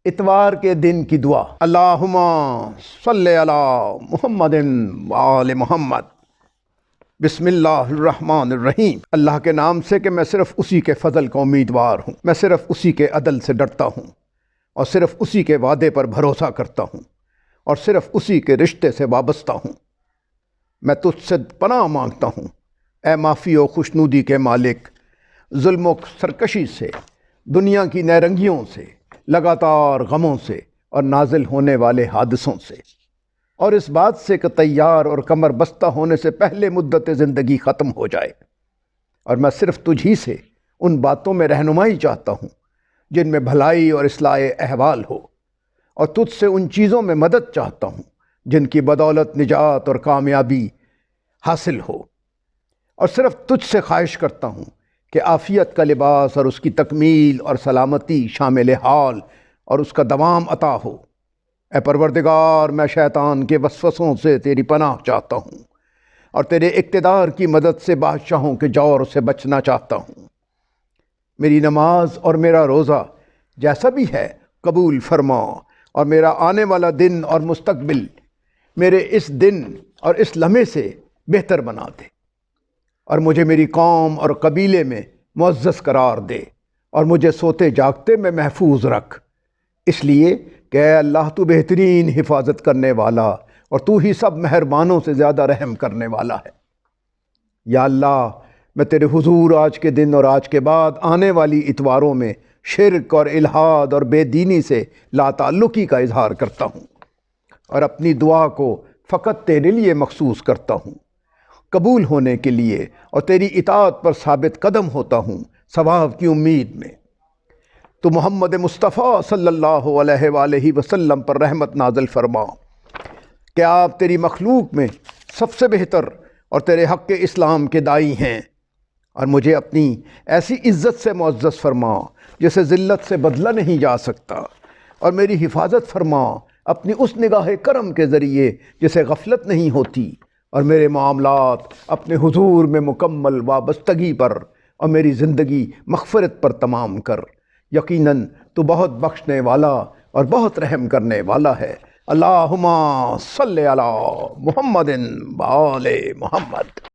اتوار کے دن کی دعا۔ اللہم صلی علی محمد وآل محمد۔ بسم اللہ الرحمن الرحیم۔ اللہ کے نام سے کہ میں صرف اسی کے فضل کا امیدوار ہوں، میں صرف اسی کے عدل سے ڈرتا ہوں، اور صرف اسی کے وعدے پر بھروسہ کرتا ہوں، اور صرف اسی کے رشتے سے وابستہ ہوں۔ میں تجھ سے پناہ مانگتا ہوں اے معافی و خوشنودی کے مالک، ظلم و سرکشی سے، دنیا کی نیرنگیوں سے، لگاتار غموں سے اور نازل ہونے والے حادثوں سے، اور اس بات سے کہ تیار اور کمر بستہ ہونے سے پہلے مدت زندگی ختم ہو جائے، اور میں صرف تجھ ہی سے ان باتوں میں رہنمائی چاہتا ہوں جن میں بھلائی اور اصلاح احوال ہو، اور تجھ سے ان چیزوں میں مدد چاہتا ہوں جن کی بدولت نجات اور کامیابی حاصل ہو، اور صرف تجھ سے خواہش کرتا ہوں کہ عافیت کا لباس اور اس کی تکمیل اور سلامتی شامل حال اور اس کا دوام عطا ہو۔ اے پروردگار، میں شیطان کے وسوسوں سے تیری پناہ چاہتا ہوں، اور تیرے اقتدار کی مدد سے بادشاہوں کے جور سے بچنا چاہتا ہوں۔ میری نماز اور میرا روزہ جیسا بھی ہے قبول فرما، اور میرا آنے والا دن اور مستقبل میرے اس دن اور اس لمحے سے بہتر بنا دے، اور مجھے میری قوم اور قبیلے میں معزز قرار دے، اور مجھے سوتے جاگتے میں محفوظ رکھ، اس لیے کہ اے اللہ تو بہترین حفاظت کرنے والا اور تو ہی سب مہربانوں سے زیادہ رحم کرنے والا ہے۔ یا اللہ، میں تیرے حضور آج کے دن اور آج کے بعد آنے والی اتواروں میں شرک اور الحاد اور بے دینی سے لا تعلقی کا اظہار کرتا ہوں، اور اپنی دعا کو فقط تیرے لیے مخصوص کرتا ہوں، قبول ہونے کے لیے، اور تیری اطاعت پر ثابت قدم ہوتا ہوں ثواب کی امید میں۔ تو محمد مصطفیٰ صلی اللہ علیہ وآلہ وسلم پر رحمت نازل فرما کہ آپ تیری مخلوق میں سب سے بہتر اور تیرے حق اسلام کے داعی ہیں، اور مجھے اپنی ایسی عزت سے معزز فرما جسے ذلت سے بدلہ نہیں جا سکتا، اور میری حفاظت فرما اپنی اس نگاہ کرم کے ذریعے جسے غفلت نہیں ہوتی، اور میرے معاملات اپنے حضور میں مکمل وابستگی پر اور میری زندگی مغفرت پر تمام کر۔ یقیناً تو بہت بخشنے والا اور بہت رحم کرنے والا ہے۔ اللہم صلی علی محمد وآل محمد۔